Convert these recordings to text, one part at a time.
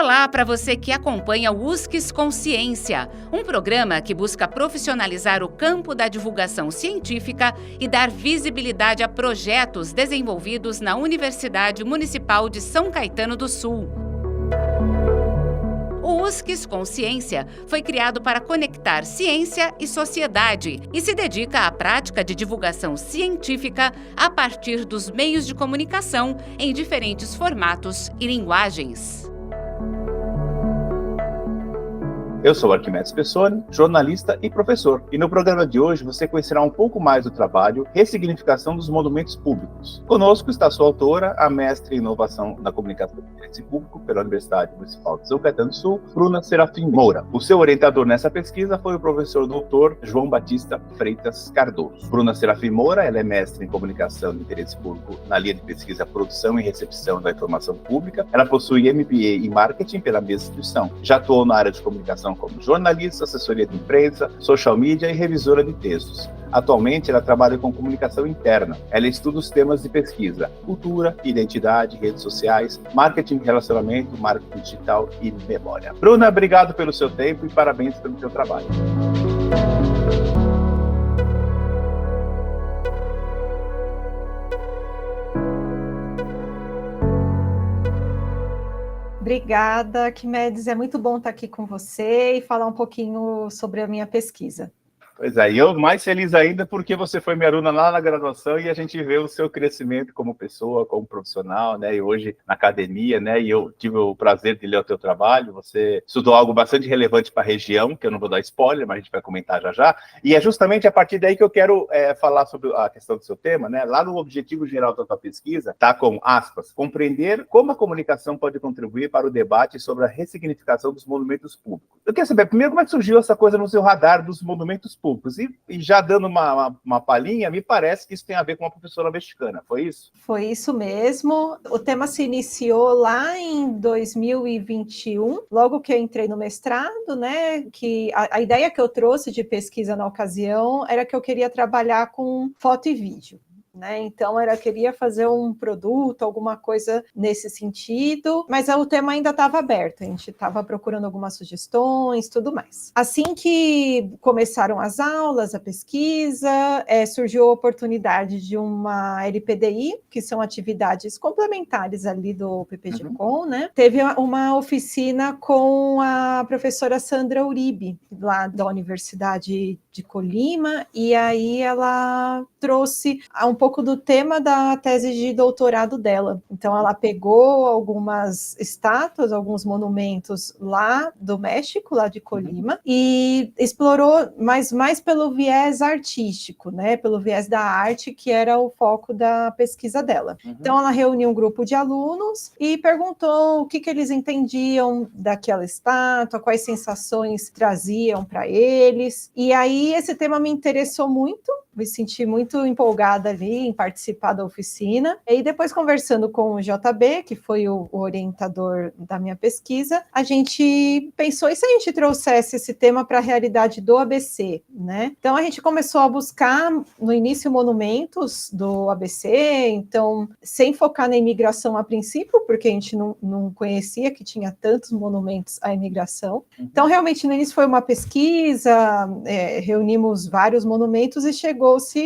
Olá para você que acompanha o USCS Consciência, um programa que busca profissionalizar o campo da divulgação científica e dar visibilidade a projetos desenvolvidos na Universidade Municipal de São Caetano do Sul. O USCS Consciência foi criado para conectar ciência e sociedade e se dedica à prática de divulgação científica a partir dos meios de comunicação em diferentes formatos e linguagens. Eu sou Arquimedes Pessoni, jornalista e professor. E no programa de hoje você conhecerá um pouco mais do trabalho Ressignificação dos Monumentos Públicos. Conosco está sua autora, a mestre em Inovação na Comunicação de Interesse Público pela Universidade Municipal de São Caetano do Sul, Bruna Serafim Moura. O seu orientador nessa pesquisa foi o professor doutor João Batista Freitas Cardoso. Bruna Serafim Moura, ela é mestre em Comunicação de Interesse Público na linha de pesquisa Produção e Recepção da Informação Pública. Ela possui MBA em Marketing pela mesma instituição. Já atuou na área de comunicação como jornalista, assessoria de imprensa, social media e revisora de textos. Atualmente, ela trabalha com comunicação interna. Ela estuda os temas de pesquisa: cultura, identidade, redes sociais, marketing de relacionamento, marketing digital e memória. Bruna, obrigado pelo seu tempo e parabéns pelo seu trabalho. Obrigada, Arquimedes. É muito bom estar aqui com você e falar um pouquinho sobre a minha pesquisa. Pois é, e eu mais feliz ainda porque você foi minha aluna lá na graduação e a gente vê o seu crescimento como pessoa, como profissional, né, e hoje na academia, né, e eu tive o prazer de ler o teu trabalho. Você estudou algo bastante relevante para a região, que eu não vou dar spoiler, mas a gente vai comentar já já, e é justamente a partir daí que eu quero falar sobre a questão do seu tema, né, lá no objetivo geral da tua pesquisa, tá com aspas, compreender como a comunicação pode contribuir para o debate sobre a ressignificação dos monumentos públicos. Eu quero saber, primeiro, como é que surgiu essa coisa no seu radar dos monumentos públicos? E já dando uma palhinha, me parece que isso tem a ver com uma professora mexicana, foi isso? Foi isso mesmo. O tema se iniciou lá em 2021, logo que eu entrei no mestrado, né? Que a ideia que eu trouxe de pesquisa na ocasião era que eu queria trabalhar com foto e vídeo. Né? Então, eu queria fazer um produto, alguma coisa nesse sentido, mas o tema ainda estava aberto, a gente estava procurando algumas sugestões, tudo mais. Assim que começaram as aulas, a pesquisa, surgiu a oportunidade de uma LPDI, que são atividades complementares ali do PPG-Com, né? Teve uma oficina com a professora Sandra Uribe, lá da Universidade de Colima, e aí ela trouxe um pouco do tema da tese de doutorado dela. Então, ela pegou algumas estátuas, alguns monumentos lá do México, lá de Colima, e explorou mais pelo viés artístico, né? Pelo viés da arte, que era o foco da pesquisa dela. Então, ela reuniu um grupo de alunos e perguntou o que eles entendiam daquela estátua, quais sensações traziam para eles. E aí, esse tema me interessou muito, me senti muito empolgada ali em participar da oficina. E depois, conversando com o JB, que foi o orientador da minha pesquisa, a gente pensou, e se a gente trouxesse esse tema para a realidade do ABC, né? Então, a gente começou a buscar, no início, monumentos do ABC, então, sem focar na imigração a princípio, porque a gente não conhecia que tinha tantos monumentos à imigração. Então, realmente, no início foi uma pesquisa, reunimos vários monumentos e chegou-se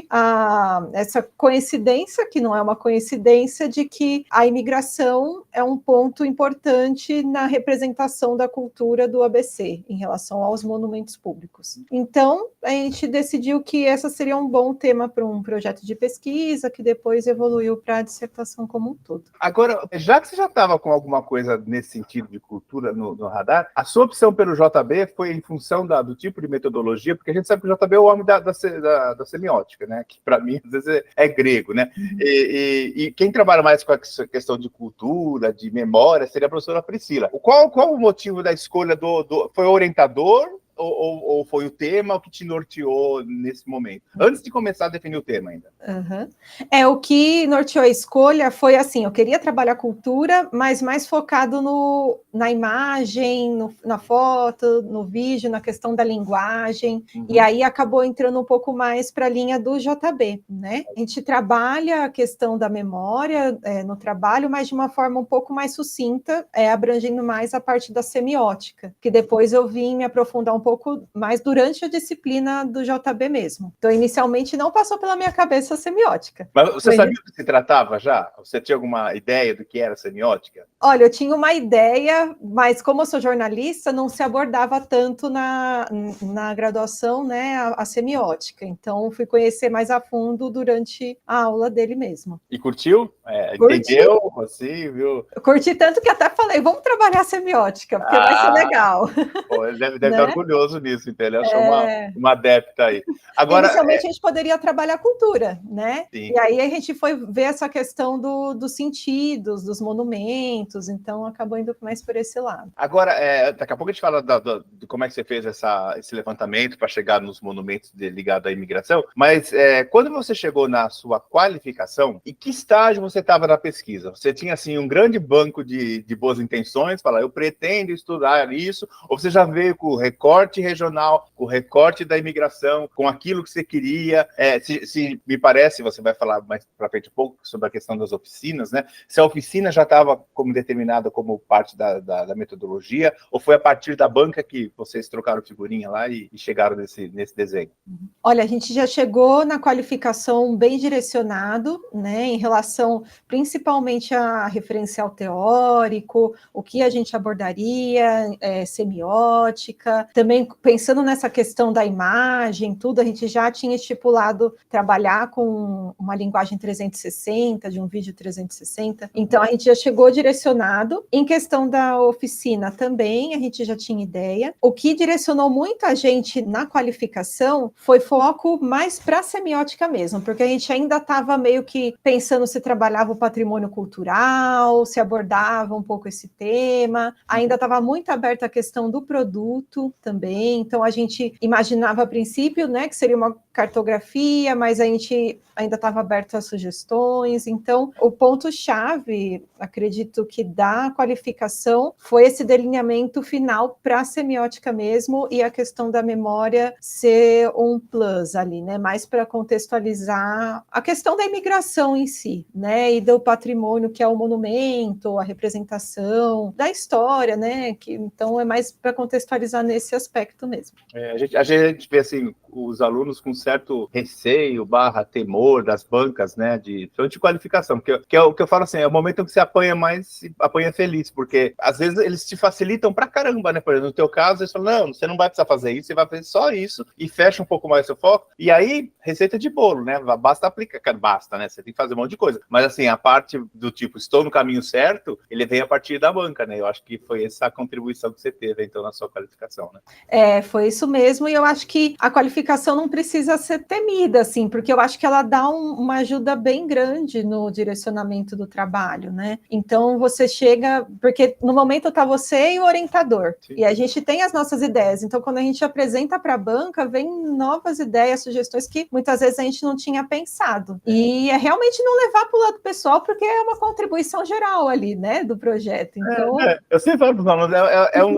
a essa coincidência, que não é uma coincidência, de que a imigração é um ponto importante na representação da cultura do ABC em relação aos monumentos públicos. Então, a gente decidiu que essa seria um bom tema para um projeto de pesquisa, que depois evoluiu para a dissertação como um todo. Agora, já que você já estava com alguma coisa nesse sentido de cultura no radar, a sua opção pelo JB foi em função do tipo de metodologia, porque a gente sabe que o JB é o homem da semiótica, né? Que para mim, às vezes, é grego, né? E quem trabalha mais com essa questão de cultura, de memória, seria a professora Priscila. Qual o motivo da escolha foi orientador ou foi o tema o que te norteou nesse momento? Antes de começar a definir o tema ainda. O que norteou a escolha foi assim, eu queria trabalhar cultura, mas mais focado na imagem, na foto, no vídeo, na questão da linguagem, e aí acabou entrando um pouco mais para a linha do JB, né? A gente trabalha a questão da memória no trabalho, mas de uma forma um pouco mais sucinta, abrangendo mais a parte da semiótica, que depois eu vim me aprofundar um pouco mais durante a disciplina do JB mesmo. Então, inicialmente, não passou pela minha cabeça a semiótica. Mas você sabia do que se tratava já? Você tinha alguma ideia do que era semiótica? Olha, eu tinha uma ideia, mas como eu sou jornalista, não se abordava tanto na graduação, né, a semiótica. Então, fui conhecer mais a fundo durante a aula dele mesmo. E curtiu? Entendeu? Assim, viu? Eu curti tanto que até falei, vamos trabalhar semiótica, porque vai ser legal. Pô, ele deve estar orgulhoso nisso, então ele achou uma adepta aí. Agora, inicialmente a gente poderia trabalhar cultura, né? Sim. E aí a gente foi ver essa questão dos sentidos, dos monumentos, então acabou indo mais por esse lado. Agora, daqui a pouco a gente fala de como é que você fez esse levantamento para chegar nos monumentos ligados à imigração, mas quando você chegou na sua qualificação, em que estágio você estava na pesquisa? Você tinha, assim, um grande banco de boas intenções, falar, eu pretendo estudar isso, ou você já veio com o recorte regional, com o recorte da imigração, com aquilo que você queria? Se me parece, você vai falar mais para frente um pouco sobre a questão das oficinas, né? Se a oficina já estava como determinada como parte da metodologia, ou foi a partir da banca que vocês trocaram figurinha lá e chegaram nesse desenho? Olha, a gente já chegou na qualificação bem direcionado, né, em relação principalmente a referencial teórico, o que a gente abordaria, semiótica, também pensando nessa questão da imagem, tudo, a gente já tinha estipulado trabalhar com uma linguagem 360, de um vídeo 360, então a gente já chegou direcionado. Em questão da oficina também, a gente já tinha ideia. O que direcionou muito a gente na qualificação foi foco mais para a semiótica mesmo, porque a gente ainda estava meio que pensando se trabalhava o patrimônio cultural, se abordava um pouco esse tema, ainda estava muito aberta a questão do produto também, então a gente imaginava a princípio, né, que seria uma cartografia, mas a gente ainda estava aberto a sugestões, então o ponto-chave, acredito que da qualificação, foi esse delineamento final para a semiótica mesmo, e a questão da memória ser um plus ali, né, mais para contextualizar a questão da imigração em si, né, e do patrimônio que é o monumento, a representação, da história, né, então é mais para contextualizar nesse aspecto mesmo. A gente vê, assim, os alunos com certo receio, temor das bancas, né, de qualificação, que é o que eu falo assim, é o momento em que você apanha mais, apanha feliz, porque às vezes eles te facilitam pra caramba, né, por exemplo, no teu caso, eles falam, não, você não vai precisar fazer isso, você vai fazer só isso, e fecha um pouco mais o seu foco, e aí, receita de bolo, né, basta aplicar, basta, né, você tem que fazer um monte de coisa, mas assim, a parte do tipo, estou no caminho certo, ele vem a partir da banca, né, eu acho que foi essa contribuição que você teve, então, na sua qualificação, né. Foi isso mesmo, e eu acho que a qualificação não precisa ser temida, assim, porque eu acho que ela dá uma ajuda bem grande no direcionamento do trabalho, né? Então, você chega... Porque no momento está você e o orientador, sim, e a gente tem as nossas ideias, então quando a gente apresenta para a banca, vem novas ideias, sugestões que muitas vezes a gente não tinha pensado. E é realmente não levar para o lado pessoal, porque é uma contribuição geral ali, né, do projeto. Então... Eu sempre falo para os alunos,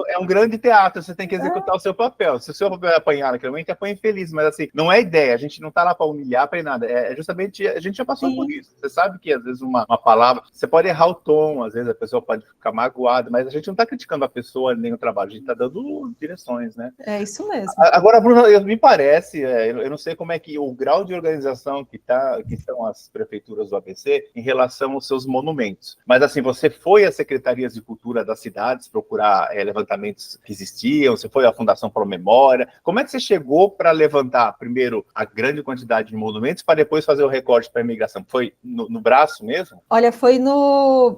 é um grande teatro, você tem que executar o seu papel. Se o seu papel é apanhar naquele momento, apanha feliz, mas assim, não é ideia, a gente não está lá para humilhar, para nada, justamente, a gente já passou, sim, por isso. Você sabe que às vezes uma palavra, você pode errar o tom, às vezes a pessoa pode ficar magoada, mas a gente não está criticando a pessoa nem o trabalho, a gente está dando direções, né? É isso mesmo. Agora, Bruna, me parece, eu não sei como é que o grau de organização que estão as prefeituras do ABC em relação aos seus monumentos, mas assim, você foi às secretarias de cultura das cidades procurar levantamentos que existiam, você foi à Fundação Pro Memória, como é que você chegou para levantar primeiro a grande quantidade de monumentos para depois fazer o recorte para a imigração? Foi no braço mesmo? Olha,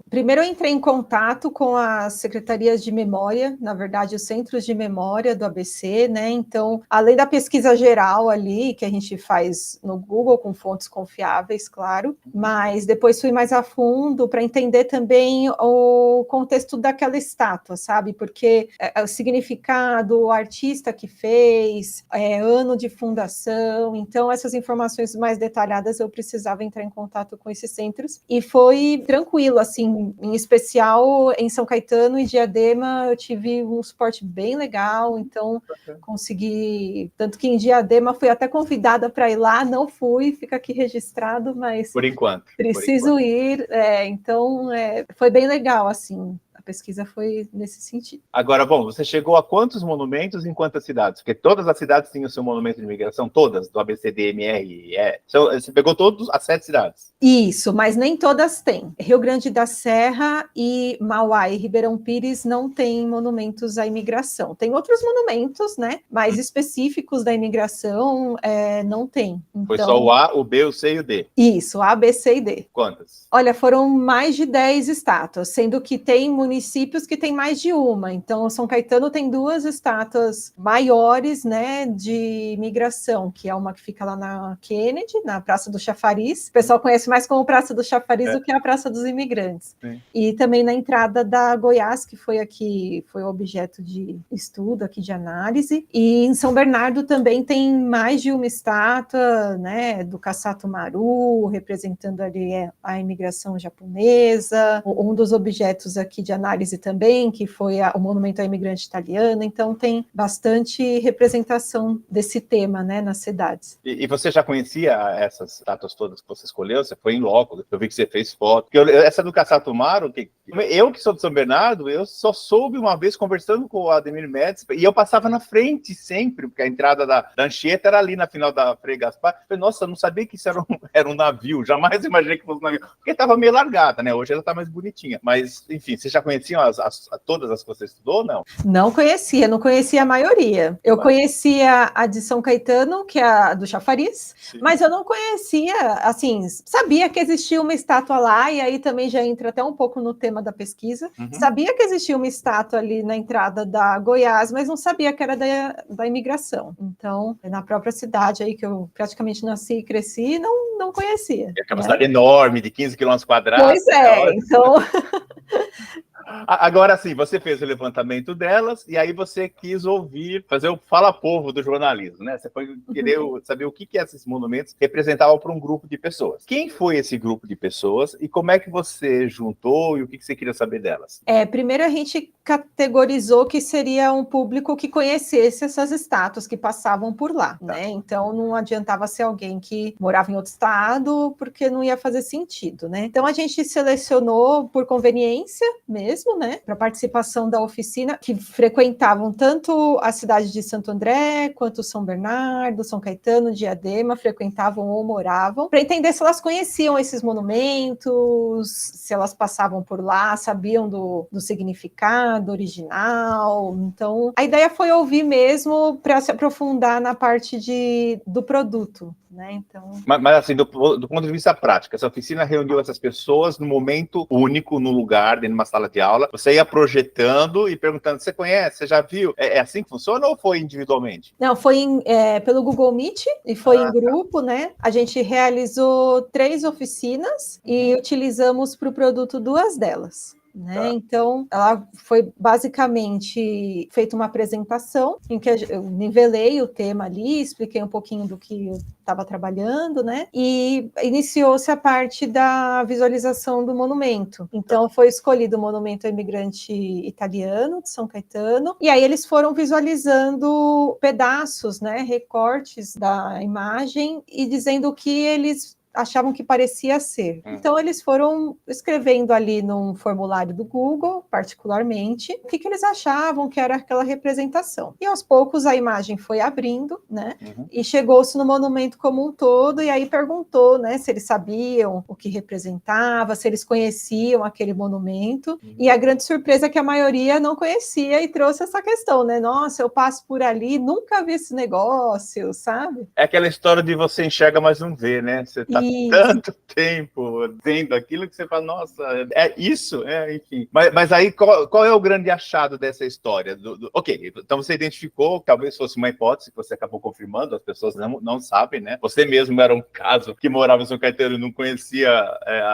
primeiro eu entrei em contato com as secretarias de memória, na verdade, os centros de memória do ABC, né? Então, além da pesquisa geral ali, que a gente faz no Google, com fontes confiáveis, claro, mas depois fui mais a fundo para entender também o contexto daquela estátua, sabe? Porque o significado, o artista que fez, ano de fundação, então essas informações mais detalhadas eu precisava entrar em contato com esses centros, e foi tranquilo, assim, em especial em São Caetano e Diadema eu tive um suporte bem legal, então consegui, tanto que em Diadema fui até convidada para ir lá, não fui, fica aqui registrado, mas por enquanto preciso ir, então foi bem legal, assim. A pesquisa foi nesse sentido. Agora, bom, você chegou a quantos monumentos em quantas cidades? Porque todas as cidades tinham o seu monumento de imigração, todas, do ABCDMR. Você pegou todas as 7 cidades? Isso, mas nem todas têm. Rio Grande da Serra e Mauá e Ribeirão Pires não têm monumentos à imigração. Tem outros monumentos, né, mais específicos da imigração, não tem. Então, foi só o A, o B, o C e o D? Isso, A, B, C e D. Quantas? Olha, foram mais de 10 estátuas, sendo que tem municípios que têm mais de uma. Então, São Caetano tem 2 estátuas maiores, né, de imigração, que é uma que fica lá na Kennedy, na Praça do Chafariz. O pessoal conhece mais como Praça do Chafariz do que a Praça dos Imigrantes. Sim. E também na entrada da Goiás, que foi objeto de estudo, aqui de análise. E em São Bernardo também tem mais de uma estátua, né, do Kassato Maru, representando ali a imigração japonesa. Um dos objetos aqui de análise também, que foi o monumento à imigrante italiana. Então tem bastante representação desse tema, né, nas cidades. E você já conhecia essas estátuas todas que você escolheu? Você foi em loco, eu vi que você fez foto. Essa do Kassato Maru, eu que sou de São Bernardo, eu só soube uma vez conversando com o Ademir Médici, e eu passava na frente sempre, porque a entrada da Anchieta era ali na final da Frei Gaspar. Eu falei, nossa, eu não sabia que isso era um navio, jamais imaginei que fosse um navio, porque estava meio largada, né? Hoje ela está mais bonitinha. Mas, enfim, vocês já conheciam todas as que você estudou ou não? Não conhecia a maioria. Eu conhecia a de São Caetano, que é a do Chafariz, sim, mas eu não conhecia, assim, sabia que existia uma estátua lá, e aí também já entra até um pouco no tema da pesquisa. Sabia que existia uma estátua ali na entrada da Goiás, mas não sabia que era da imigração. Então, na própria cidade aí que eu praticamente nasci e cresci, não conhecia. É uma cidade enorme, de 15 quilômetros quadrados. Pois então... Agora sim, você fez o levantamento delas e aí você quis fazer o fala-povo do jornalismo, né? Você foi querer saber o que esses monumentos representavam para um grupo de pessoas. Quem foi esse grupo de pessoas e como é que você juntou e o que você queria saber delas? Primeiro a gente categorizou que seria um público que conhecesse essas estátuas que passavam por lá, né? Então não adiantava ser alguém que morava em outro estado, porque não ia fazer sentido, né? Então a gente selecionou por conveniência mesmo, né, para participação da oficina, que frequentavam tanto a cidade de Santo André, quanto São Bernardo, São Caetano, Diadema, frequentavam ou moravam, para entender se elas conheciam esses monumentos, se elas passavam por lá, sabiam do significado original. Então, a ideia foi ouvir mesmo para se aprofundar na parte do produto, né? Então... Mas assim, do ponto de vista prático, essa oficina reuniu essas pessoas num momento único, num lugar, dentro de uma sala de aula. Você ia projetando e perguntando, você conhece, você já viu? É assim que funciona ou foi individualmente? Não, foi pelo Google Meet e foi em grupo, né? A gente realizou 3 oficinas e utilizamos para o produto 2 delas. Né? Então, ela foi basicamente feita uma apresentação em que eu nivelei o tema ali, expliquei um pouquinho do que eu estava trabalhando, né? E iniciou-se a parte da visualização do monumento. Então, foi escolhido o monumento ao imigrante italiano de São Caetano, e aí eles foram visualizando pedaços, né, recortes da imagem e dizendo o que eles achavam que parecia ser. Então, eles foram escrevendo ali num formulário do Google, particularmente, o que eles achavam que era aquela representação. E, aos poucos, a imagem foi abrindo, né? E chegou-se no monumento como um todo, e aí perguntou, né, se eles sabiam o que representava, se eles conheciam aquele monumento. E a grande surpresa é que a maioria não conhecia e trouxe essa questão, né? Nossa, eu passo por ali, nunca vi esse negócio, sabe? É aquela história de você enxerga, mas não vê, né? Você tá tanto tempo vendo aquilo que você fala, nossa, é isso? Enfim. Mas aí, qual é o grande achado dessa história? Ok, então você identificou, talvez fosse uma hipótese que você acabou confirmando, as pessoas não sabem, né? Você mesmo era um caso que morava em São Caetano e não conhecia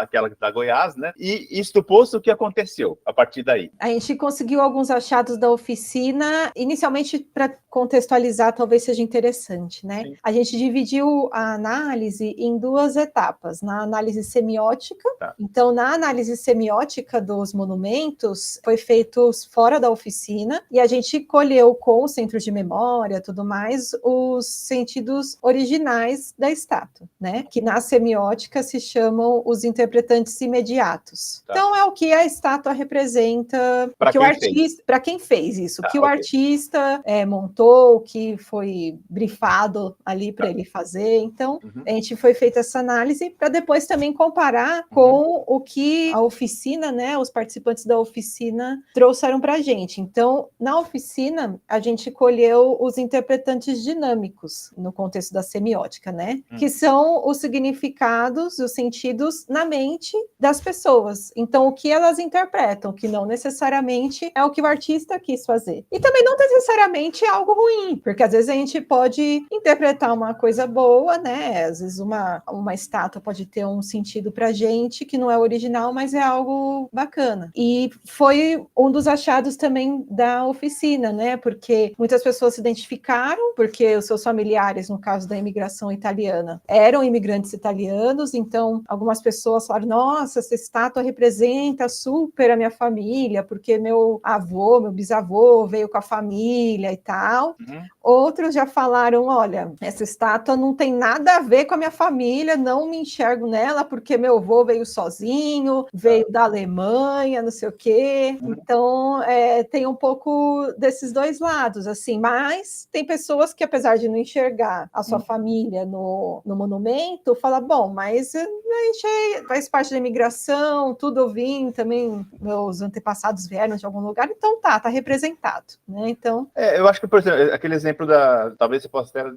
aquela da Goiás, né? E isto posto, o que aconteceu a partir daí? A gente conseguiu alguns achados da oficina, inicialmente para contextualizar, talvez seja interessante, né? Sim. A gente dividiu a análise em 2 etapas, na análise semiótica. Tá. Então, na análise semiótica dos monumentos, foi feito fora da oficina, e a gente colheu com o centro de memória, tudo mais, os sentidos originais da estátua, né? Que na semiótica se chamam os interpretantes imediatos. Tá. Então, é o que a estátua representa, para quem fez isso, que o artista montou, que foi brifado ali para ele fazer. Então, a gente foi feita essa análise para depois também comparar com o que a oficina, né, os participantes da oficina trouxeram para a gente. Então, na oficina, a gente colheu os interpretantes dinâmicos no contexto da semiótica, né, que são os significados, os sentidos na mente das pessoas. Então, o que elas interpretam, que não necessariamente é o que o artista quis fazer. E também não necessariamente é algo ruim, porque às vezes a gente pode interpretar uma coisa boa, né? Às vezes uma estátua pode ter um sentido pra gente que não é original, mas é algo bacana. E foi um dos achados também da oficina, né? Porque muitas pessoas se identificaram, porque os seus familiares, no caso da imigração italiana, eram imigrantes italianos, então algumas pessoas falaram, nossa, essa estátua representa super a minha família, porque meu avô, meu bisavô veio com a família e tal. Outros já falaram, olha, essa estátua não tem nada a ver com a minha família, não me enxergo nela, porque meu avô veio sozinho, veio da Alemanha, não sei o quê. Então, tem um pouco desses dois lados, assim, mas tem pessoas que, apesar de não enxergar a sua família no monumento, fala, bom, mas a gente faz parte da imigração, tudo eu vim, também meus antepassados vieram de algum lugar, então tá representado, né? Então... eu acho que, por exemplo, aquele exemplo talvez você possa até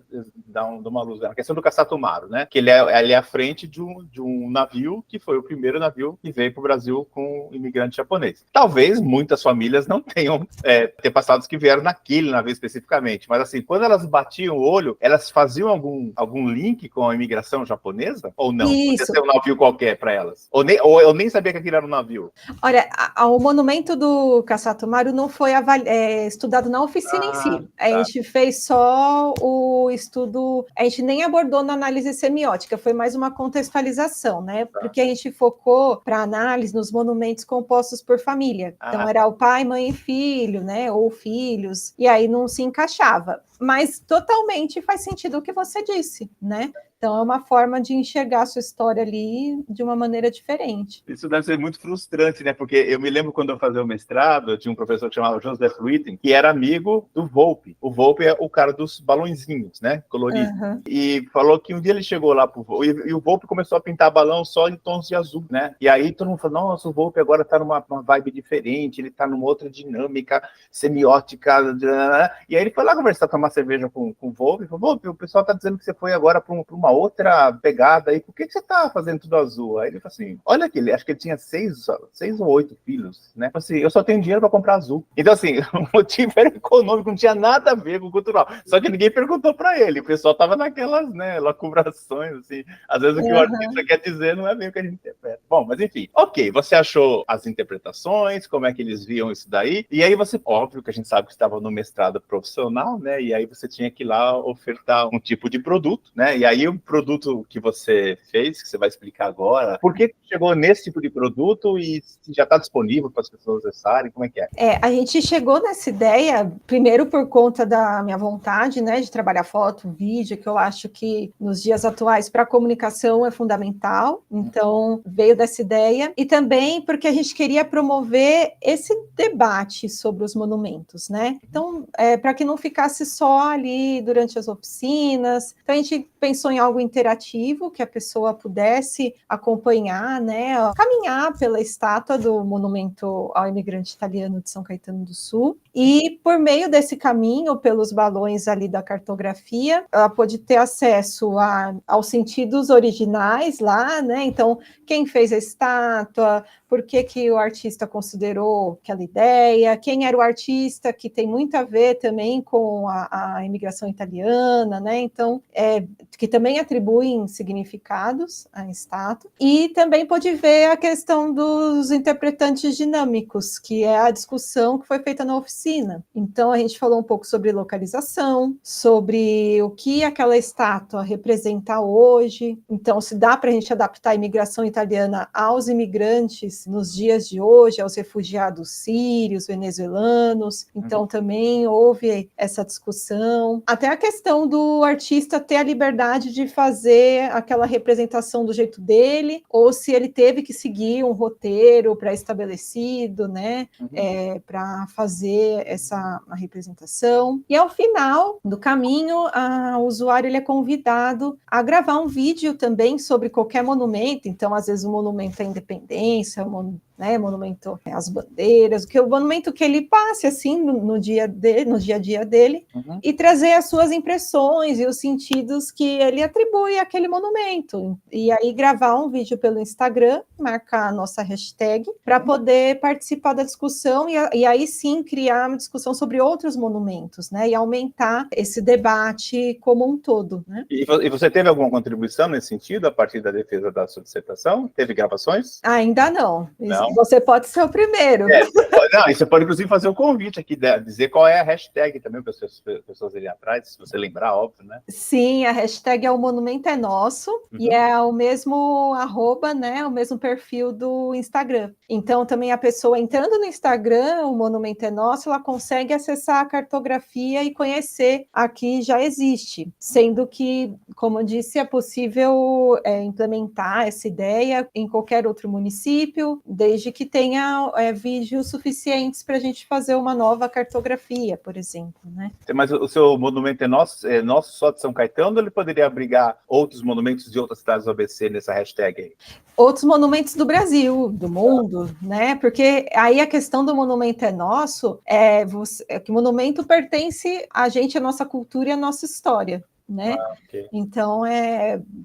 dar uma luz, a questão do Cassatomaru, né? Que ele é à frente de um navio que foi o primeiro navio que veio para o Brasil com um imigrante japonês. Talvez muitas famílias não tenham antepassados que vieram naquele navio especificamente, mas assim, quando elas batiam o olho, elas faziam algum link com a imigração japonesa? Ou não? Isso. Podia ser um navio qualquer para elas? Ou eu nem sabia que aquilo era um navio? Olha, o monumento do Cassatomaru não foi estudado na oficina em si. A gente fez só o estudo, a gente nem abordou na análise semiótica, foi mais uma contextualização, né? Porque a gente focou para análise nos monumentos compostos por família. Então era o pai, mãe e filho, né? Ou filhos, e aí não se encaixava. Mas totalmente faz sentido o que você disse, né? Então, é uma forma de enxergar a sua história ali de uma maneira diferente. Isso deve ser muito frustrante, né? Porque eu me lembro quando eu fazia o mestrado, eu tinha um professor que chamava Joseph Witten, que era amigo do Volpe. O Volpe é o cara dos balõezinhos, né? Coloridos. E falou que um dia ele chegou lá pro Volpe, e o Volpe começou a pintar balão só em tons de azul, né? E aí todo mundo falou, nossa, o Volpe agora tá numa vibe diferente, ele tá numa outra dinâmica semiótica. E aí ele foi lá conversar, tomar cerveja com o Volpe, e falou, Volpe, o pessoal tá dizendo que você foi agora para uma outra pegada aí, por que você tá fazendo tudo azul? Aí ele falou assim, olha aqui, acho que ele tinha 6 ou 8 filhos, né? Assim, eu só tenho dinheiro para comprar azul. Então, assim, o motivo era econômico, não tinha nada a ver com o cultural. Só que ninguém perguntou para ele, o pessoal tava naquelas, né, lacubrações, assim. Às vezes o que o artista quer dizer não é bem o que a gente interpreta. Bom, mas enfim, ok, você achou as interpretações, como é que eles viam isso daí, e aí você, óbvio que a gente sabe que estava no mestrado profissional, né, e aí você tinha que ir lá ofertar um tipo de produto, né, e aí o produto que você fez, que você vai explicar agora, por que chegou nesse tipo de produto e se já está disponível para as pessoas acessarem, como é que é? A gente chegou nessa ideia, primeiro por conta da minha vontade, né, de trabalhar foto, vídeo, que eu acho que nos dias atuais para a comunicação é fundamental, então veio dessa ideia, e também porque a gente queria promover esse debate sobre os monumentos, né, então para que não ficasse só ali durante as oficinas, então a gente pensou em algo algo interativo que a pessoa pudesse acompanhar, né, caminhar pela estátua do monumento ao imigrante italiano de São Caetano do Sul. E por meio desse caminho, pelos balões ali da cartografia, ela pôde ter acesso aos sentidos originais lá, né? Então, quem fez a estátua, por que o artista considerou aquela ideia, quem era o artista, que tem muito a ver também com a imigração italiana, né? Então, que também atribuem significados à estátua. E também pôde ver a questão dos interpretantes dinâmicos, que é a discussão que foi feita na oficina. Então, a gente falou um pouco sobre localização, sobre o que aquela estátua representa hoje. Então, se dá para a gente adaptar a imigração italiana aos imigrantes nos dias de hoje, aos refugiados sírios, venezuelanos. Então, também houve essa discussão. Até a questão do artista ter a liberdade de fazer aquela representação do jeito dele, ou se ele teve que seguir um roteiro pré-estabelecido, né, para fazer essa representação. E ao final do caminho, o usuário ele é convidado a gravar um vídeo também sobre qualquer monumento. Então, às vezes, o monumento à independência, monumento às bandeiras, o monumento que ele passe assim no dia a dia dele, e trazer as suas impressões e os sentidos que ele atribui àquele monumento. E aí gravar um vídeo pelo Instagram, marcar a nossa hashtag, para poder participar da discussão e aí sim criar uma discussão sobre outros monumentos, né? E aumentar esse debate como um todo, né? E você teve alguma contribuição nesse sentido, a partir da defesa da sua dissertação? Teve gravações? Ainda não. Não? Você pode ser o primeiro. E você pode, inclusive, fazer um convite aqui, dizer qual é a hashtag também, para as pessoas irem atrás, se você lembrar, óbvio, né? Sim, a hashtag é o Monumento é Nosso, e é o mesmo @ né, o mesmo perfil do Instagram. Então, também a pessoa entrando no Instagram, o Monumento é Nosso, ela consegue acessar a cartografia e conhecer a que já existe, sendo que, como eu disse, é possível implementar essa ideia em qualquer outro município, desde que tenha vídeos suficientes para a gente fazer uma nova cartografia, por exemplo, né? Mas o seu monumento é nosso só de São Caetano, ou ele poderia abrigar outros monumentos de outras cidades do ABC nessa hashtag aí? Outros monumentos do Brasil, do mundo, né? Porque aí a questão do monumento é nosso, que o monumento pertence a gente, a nossa cultura e a nossa história, né? Okay. Então,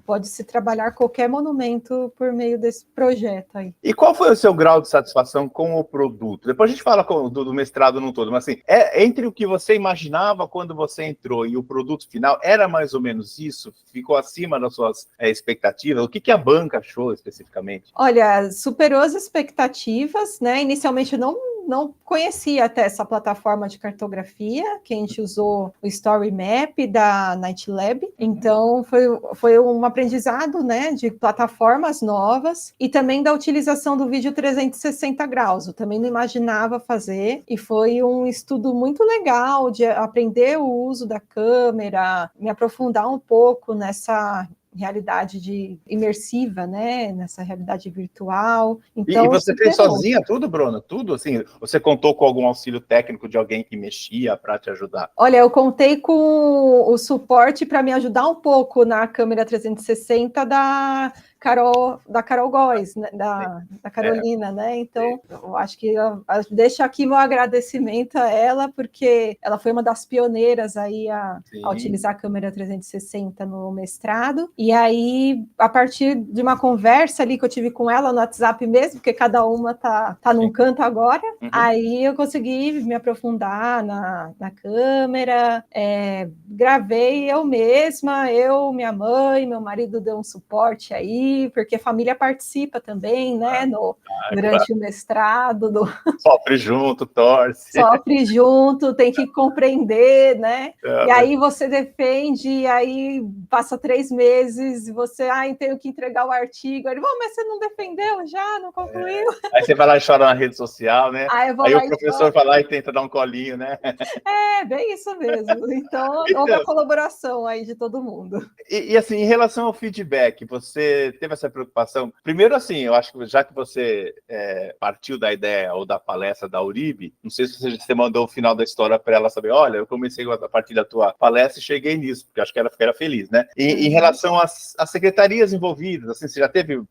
pode-se trabalhar qualquer monumento por meio desse projeto aí. E qual foi o seu grau de satisfação com o produto? Depois a gente fala do mestrado no todo, mas assim, entre o que você imaginava quando você entrou e o produto final, era mais ou menos isso? Ficou acima das suas expectativas? O que a banca achou especificamente? Olha, superou as expectativas, né? Inicialmente eu não conhecia até essa plataforma de cartografia, que a gente usou o Story Map da Night Lab. Então, foi um aprendizado, né, de plataformas novas e também da utilização do vídeo 360 graus. Eu também não imaginava fazer, e foi um estudo muito legal de aprender o uso da câmera, me aprofundar um pouco nessa realidade imersiva, né, nessa realidade virtual. Então, e você fez sozinha tudo, Bruna? Tudo? Assim, você contou com algum auxílio técnico de alguém que mexia para te ajudar? Olha, eu contei com o suporte para me ajudar um pouco na câmera 360 da Carol Góes, né, da Carolina, né? Então, eu acho que deixo aqui meu agradecimento a ela, porque ela foi uma das pioneiras aí a utilizar a câmera 360 no mestrado. E aí, a partir de uma conversa ali que eu tive com ela no WhatsApp mesmo, porque cada uma tá num canto agora, aí eu consegui me aprofundar na câmera, gravei eu mesma, minha mãe, meu marido deu um suporte aí, porque a família participa também, né, durante o mestrado. Sofre junto, torce. Sofre junto, tem que compreender, né? E aí você defende, e aí passa 3 meses, e você, tenho que entregar o artigo. Ele, mas você não defendeu já? Não concluiu? Aí você vai lá e chora na rede social, né? Aí o professor vai lá e tenta dar um colinho, né? Bem isso mesmo. Então, houve a colaboração aí de todo mundo. E assim, em relação ao feedback, você teve essa preocupação? Primeiro, assim, eu acho que já que você partiu da ideia ou da palestra da Uribe, não sei se você mandou o final da história para ela saber, olha, eu comecei a partir da tua palestra e cheguei nisso, porque acho que ela ficaria feliz, né? Em relação às secretarias envolvidas, assim, você já teve,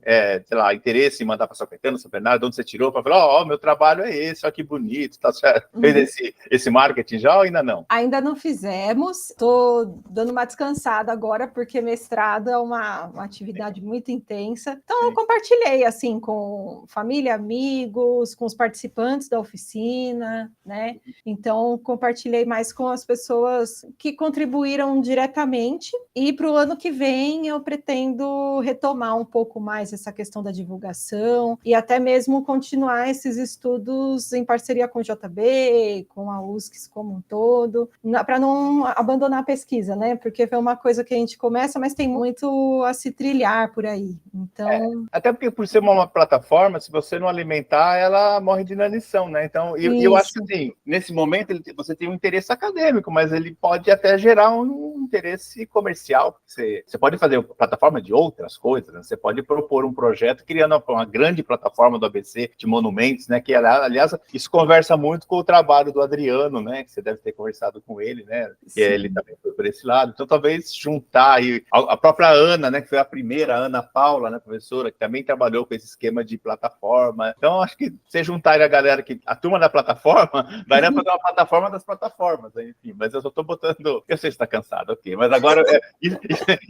sei lá, interesse em mandar para São Caetano, São Bernardo, onde você tirou, para falar, meu trabalho é esse, olha que bonito, tá certo? Fez esse marketing já ou ainda não? Ainda não fizemos, estou dando uma descansada agora, porque mestrado é uma atividade muito intensa. Então, eu compartilhei, assim, com família, amigos, com os participantes da oficina, né? Então, compartilhei mais com as pessoas que contribuíram diretamente. E para o ano que vem, eu pretendo retomar um pouco mais essa questão da divulgação e até mesmo continuar esses estudos em parceria com o JB, com a USCS como um todo, para não abandonar a pesquisa, né? Porque foi uma coisa que a gente começa, mas tem muito a se trilhar por aí. Então... até porque por ser uma plataforma, se você não alimentar, ela morre de inanição, né? Então, eu acho que assim, nesse momento você tem um interesse acadêmico, mas ele pode até gerar um interesse comercial. Você pode fazer plataforma de outras coisas, né? Você pode propor um projeto criando uma grande plataforma do ABC de monumentos, né? Que, aliás, isso conversa muito com o trabalho do Adriano, né? Que você deve ter conversado com ele, né? Que ele também foi por esse lado. Então, talvez juntar aí a própria Ana, né? Que foi a primeira, Ana Paula, né? Professora, que também trabalhou com esse esquema de plataforma. Então, acho que você juntar a galera, a turma da plataforma, daria para fazer uma plataforma das plataformas, né? Enfim, mas eu só estou botando... Eu sei que você está cansado, ok, mas agora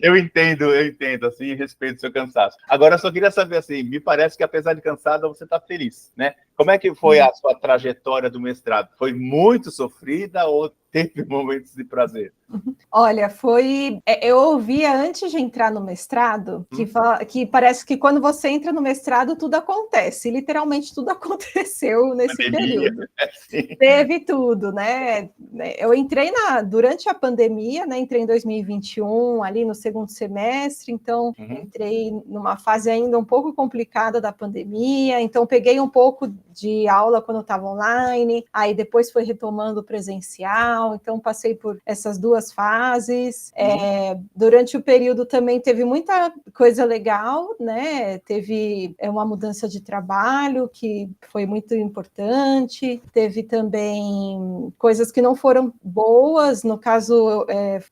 eu entendo, assim, respeito o seu cansaço. Agora, eu só queria saber, assim, me parece que apesar de cansada, você está feliz, né? Como é que foi a sua trajetória do mestrado? Foi muito sofrida ou teve momentos de prazer? Olha, eu ouvia antes de entrar no mestrado que parece que quando você entra no mestrado tudo acontece, literalmente tudo aconteceu nesse período. Teve tudo, né? Eu entrei durante a pandemia, né? Entrei em 2021, ali no segundo semestre, então entrei numa fase ainda um pouco complicada da pandemia, então peguei um pouco de aula quando eu estava online, aí depois foi retomando presencial, então passei por essas duas fases. Durante o período também teve muita coisa legal, né? Teve uma mudança de trabalho que foi muito importante, teve também coisas que não foram boas, no caso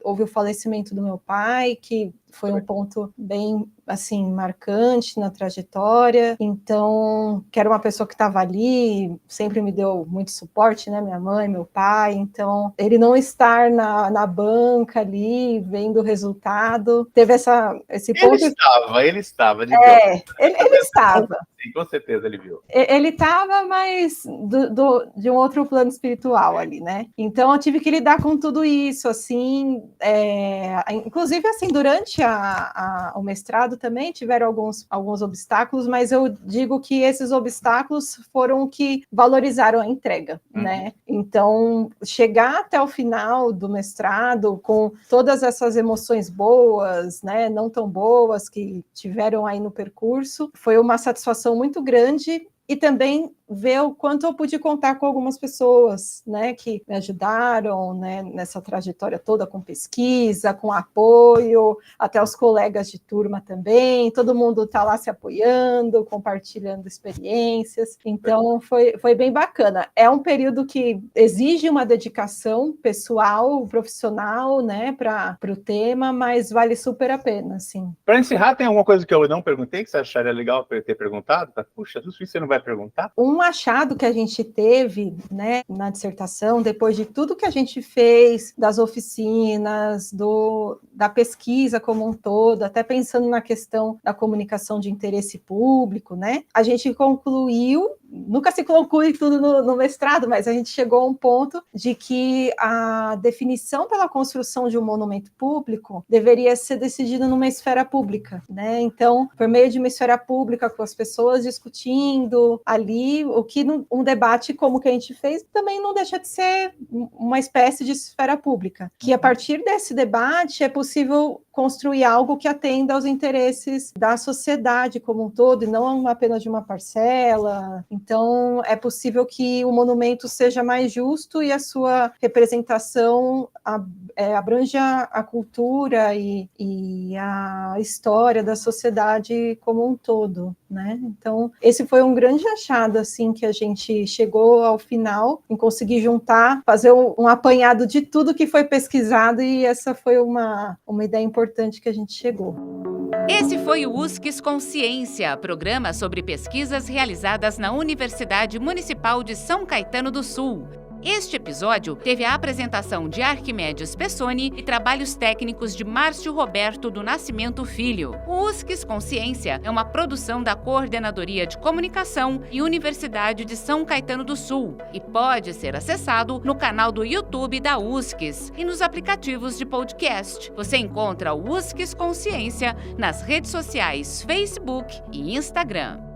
houve o falecimento do meu pai, que foi um ponto bem, assim, marcante na trajetória. Então, que era uma pessoa que estava ali, sempre me deu muito suporte, né? Minha mãe, meu pai. Então, ele não estar na banca ali, vendo o resultado, teve esse ponto... Ele estava. Ele estava. Sim, com certeza ele viu. Ele estava, mas de um outro plano espiritual ali, né? Então, eu tive que lidar com tudo isso, assim, inclusive, assim, durante o mestrado também tiveram alguns obstáculos, mas eu digo que esses obstáculos foram que valorizaram a entrega, né? Então, chegar até o final do mestrado com todas essas emoções boas, né, não tão boas que tiveram aí no percurso, foi uma satisfação muito grande. E também ver o quanto eu pude contar com algumas pessoas, né, que me ajudaram, né, nessa trajetória toda, com pesquisa, com apoio, até os colegas de turma também, todo mundo está lá se apoiando, compartilhando experiências, então foi bem bacana. É um período que exige uma dedicação pessoal, profissional, né, para o tema, mas vale super a pena, assim. Para encerrar, tem alguma coisa que eu não perguntei, que você acharia legal para eu ter perguntado? Puxa, tudo isso você não vai perguntar? Um achado que a gente teve, né, na dissertação, depois de tudo que a gente fez, das oficinas, da pesquisa como um todo, até pensando na questão da comunicação de interesse público, né, a gente concluiu, nunca se conclui tudo no mestrado, mas a gente chegou a um ponto de que a definição pela construção de um monumento público deveria ser decidida numa esfera pública, né, então, por meio de uma esfera pública, com as pessoas discutindo ali, o que um debate como que a gente fez também não deixa de ser uma espécie de esfera pública, que a partir desse debate é possível construir algo que atenda aos interesses da sociedade como um todo, e não apenas de uma parcela. Então, é possível que o monumento seja mais justo e a sua representação abranja a cultura e a história da sociedade como um todo, né? Então, esse foi um grande achado, assim, que a gente chegou ao final, em conseguir juntar, fazer um apanhado de tudo que foi pesquisado, e essa foi uma ideia importante que a gente chegou. Esse foi o USCS Consciência, programa sobre pesquisas realizadas na Universidade Municipal de São Caetano do Sul. Este episódio teve a apresentação de Arquimedes Pessoni e trabalhos técnicos de Márcio Roberto do Nascimento Filho. O USCS Consciência é uma produção da Coordenadoria de Comunicação e Universidade de São Caetano do Sul e pode ser acessado no canal do YouTube da USCS e nos aplicativos de podcast. Você encontra o USCS Consciência nas redes sociais Facebook e Instagram.